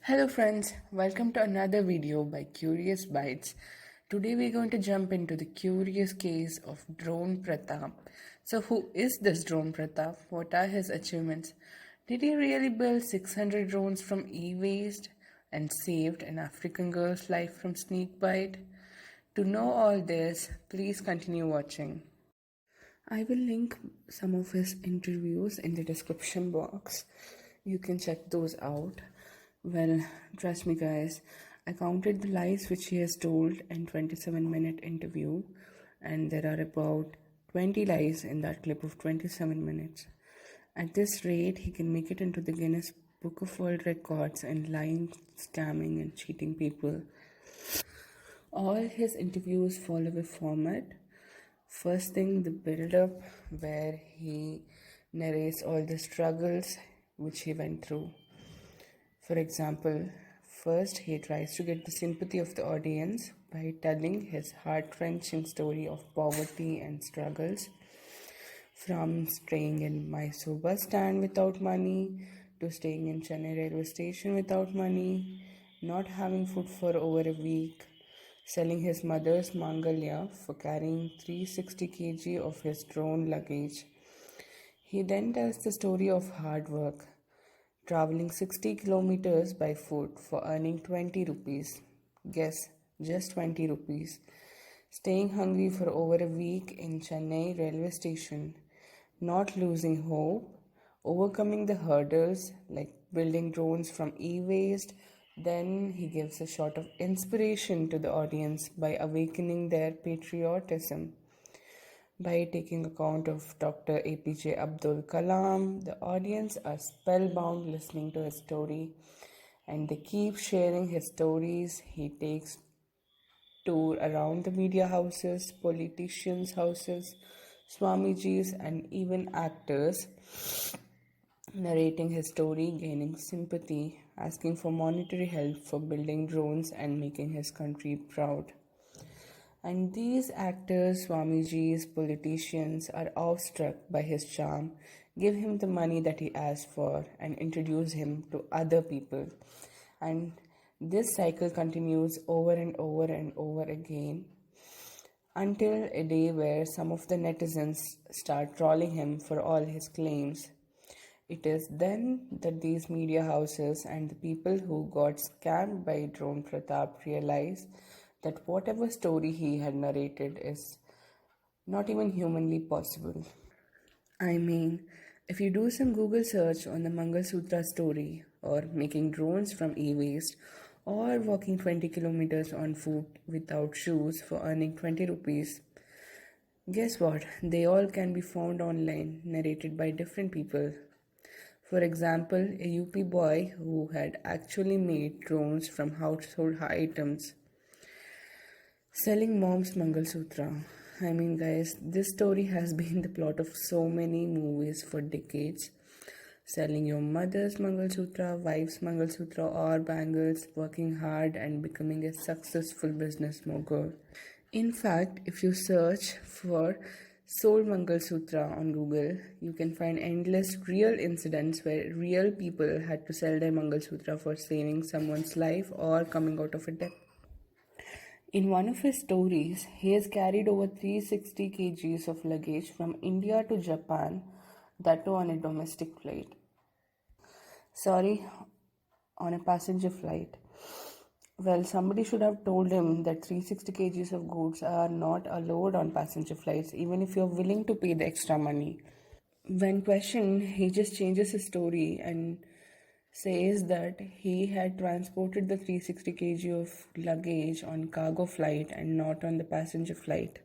Hello friends, welcome to another video by Curious Bytes. Today we're going to jump into the curious case of Drone Pratap. So who is this Drone Pratap? What are his achievements? Did he really build 600 drones from e-waste and saved an African girl's life from snake bite? To know all this, please continue watching. I will link some of his interviews in the description box. You can check those out. Well, trust me, guys, I counted the lies which he has told in 27-minute interview, and there are about 20 lies in that clip of 27 minutes. At this rate, he can make it into the Guinness Book of World Records in lying, scamming, and cheating people. All his interviews follow a format. First thing, the build up, where he narrates all the struggles which he went through. For example, first he tries to get the sympathy of the audience by telling his heart-wrenching story of poverty and struggles, from staying in Mysore bus stand without money to staying in Chennai railway station without money, not having food for over a week, selling his mother's Mangalya for carrying 360 kg of his drone luggage. He then tells the story of hard work, traveling 60 kilometers by foot for earning 20 rupees. Guess, just 20 rupees. Staying hungry for over a week in Chennai railway station, not losing hope, overcoming the hurdles like building drones from e-waste. Then he gives a shot of inspiration to the audience by awakening their patriotism. By taking account of Dr. APJ Abdul Kalam, the audience are spellbound listening to his story, and they keep sharing his stories. He takes tour around the media houses, politicians' houses, Swamijis, and even actors, narrating his story, gaining sympathy, asking for monetary help for building drones, and making his country proud. And these actors, Swamijis, politicians are awestruck by his charm, give him the money that he asks for, and introduce him to other people. And this cycle continues over and over and over again until a day where some of the netizens start trolling him for all his claims. It is then that these media houses and the people who got scammed by Drone Pratap realize that whatever story he had narrated is not even humanly possible. I mean, if you do some Google search on the Mangal Sutra story, or making drones from e-waste, or walking 20 kilometers on foot without shoes for earning 20 rupees, guess what? They all can be found online, narrated by different people. For example, a UP boy who had actually made drones from household items, selling mom's Mangal Sutra. I mean, guys, this story has been the plot of so many movies for decades. Selling your mother's Mangal Sutra, wife's Mangal Sutra, or bangles, working hard and becoming a successful business mogul. In fact, if you search for Soul Mangal Sutra on Google, you can find endless real incidents where real people had to sell their Mangal Sutra for saving someone's life or coming out of a debt. In one of his stories, he has carried over 360 kgs of luggage from India to Japan, that too on a domestic flight. Sorry, on a passenger flight. Well, somebody should have told him that 360 kgs of goods are not allowed on passenger flights, even if you're willing to pay the extra money. When questioned, he just changes his story and says that he had transported the 360 kg of luggage on cargo flight and not on the passenger flight.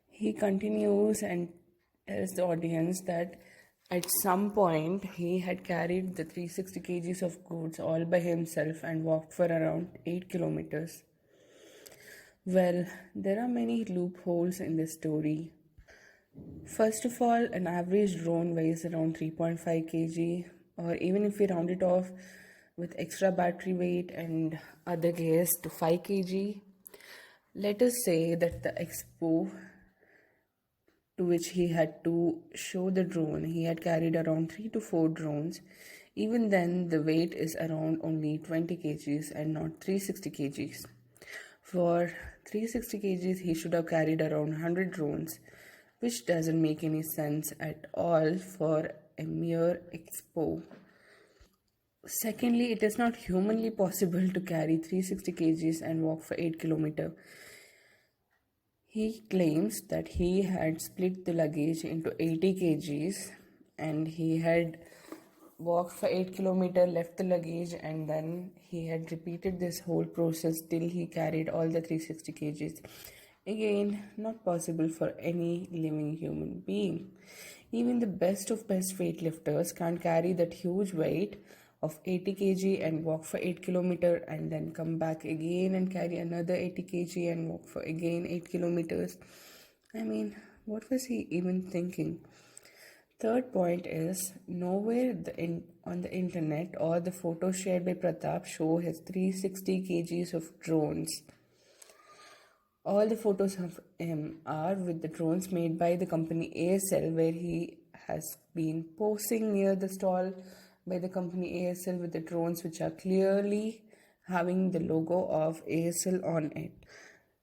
He continues and tells the audience that at some point he had carried the 360 kgs of goods all by himself and walked for around 8 kilometers. Well, there are many loopholes in this story. First of all, an average drone weighs around 3.5 kg, or even if we round it off with extra battery weight and other gears to 5 kg. Let us say that the expo to which he had to show the drone, he had carried around 3 to 4 drones. Even then, the weight is around only 20 kgs and not 360 kgs. For 360 kgs, he should have carried around 100 drones, which doesn't make any sense at all for a mere expo. Secondly, it is not humanly possible to carry 360 kgs and walk for 8 kilometers. He claims that he had split the luggage into 80 kgs and he had walked for 8 kilometers, left the luggage, and then he had repeated this whole process till he carried all the 360 kgs. Again, not possible for any living human being. Even the best of best weightlifters can't carry that huge weight of 80 kg and walk for 8 kilometers and then come back again and carry another 80 kg and walk for again 8 kilometers. I mean, what was he even thinking? Third point is nowhere on the internet or the photos shared by Pratap show his 360 kgs of drones. All the photos of him are with the drones made by the company ASL, where he has been posing near the stall by the company ASL with the drones which are clearly having the logo of ASL on it.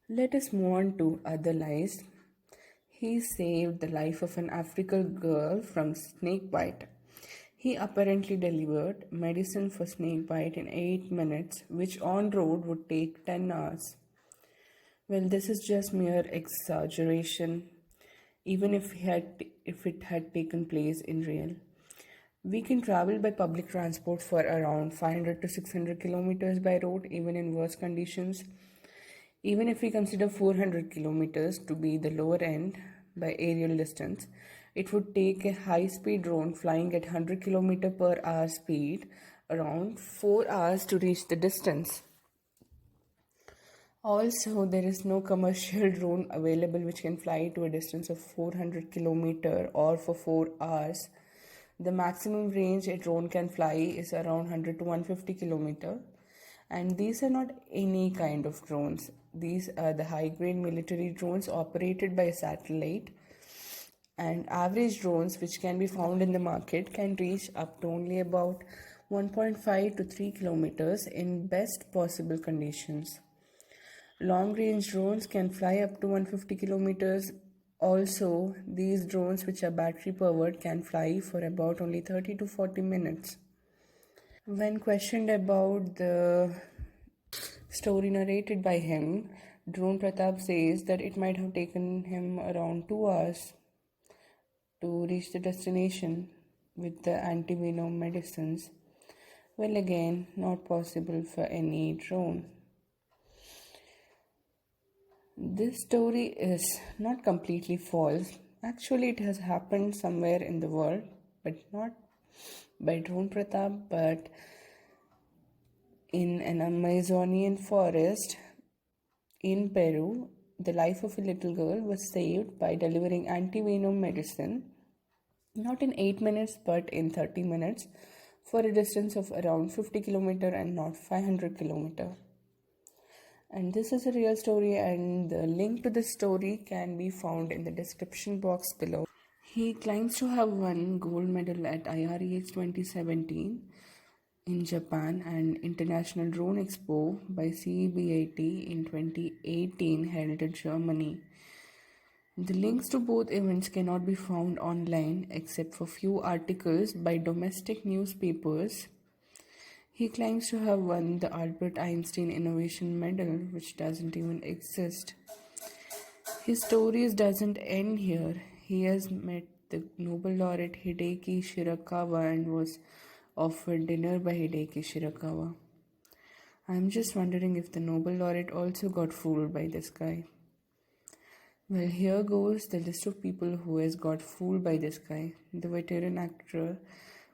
Let us move on to other lies. He saved the life of an African girl from snake bite. He apparently delivered medicine for snake bite in 8 minutes, which on road would take 10 hours. Well, this is just mere exaggeration, even if it had taken place in real. We can travel by public transport for around 500 to 600 kilometers by road, even in worse conditions. Even if we consider 400 kilometers to be the lower end by aerial distance, it would take a high-speed drone flying at 100 km per hour speed around 4 hours to reach the distance. Also, there is no commercial drone available which can fly to a distance of 400 km or for 4 hours. The maximum range a drone can fly is around 100 to 150 km. And these are not any kind of drones. These are the high-grade military drones operated by satellite. And average drones which can be found in the market can reach up to only about 1.5 to 3 kilometers in best possible conditions. Long range drones can fly up to 150 kilometers. Also, these drones which are battery powered can fly for about only 30 to 40 minutes. When questioned about the story narrated by him, Drone Pratap says that it might have taken him around 2 hours to reach the destination with the anti-venom medicines. Well, again, not possible for any drone. This story is not completely false. Actually, it has happened somewhere in the world, but not by Drone Pratap, but in an Amazonian forest in Peru. The life of a little girl was saved by delivering anti-venom medicine, not in 8 minutes, but in 30 minutes, for a distance of around 50 km and not 500 km. And this is a real story, and the link to this story can be found in the description box below. He claims to have won gold medal at IREX 2017 in Japan and International Drone Expo by CEBIT in 2018 held in Germany. The links to both events cannot be found online except for few articles by domestic newspapers. He claims to have won the Albert Einstein Innovation Medal, which doesn't even exist. His stories doesn't end here. He has met the Nobel laureate Hideki Shirakawa and was offered dinner by Hideki Shirakawa. I'm just wondering if the Nobel laureate also got fooled by this guy. Well, here goes the list of people who has got fooled by this guy. The veteran actor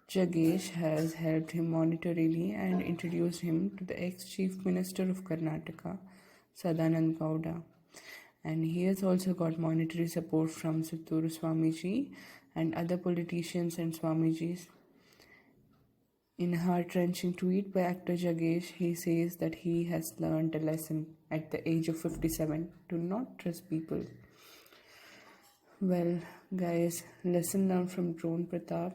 Jagesh has helped him monetarily and introduced him to the ex-Chief Minister of Karnataka, Sadanand Gowda. And he has also got monetary support from Sutturu Swamiji and other politicians and Swamijis. In a heart-wrenching tweet by actor Jagesh, he says that he has learned a lesson at the age of 57 to not trust people. Well, guys, lesson learned from Drone Pratap.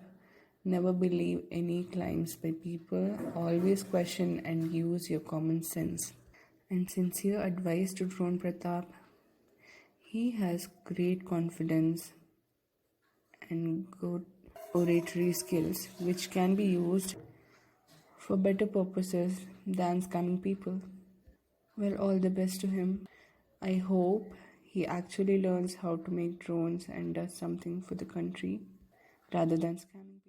Never believe any claims by people. Always question and use your common sense. And sincere advice to Drone Pratap. He has great confidence and good oratory skills which can be used for better purposes than scamming people. Well, all the best to him. I hope he actually learns how to make drones and does something for the country rather than scamming people.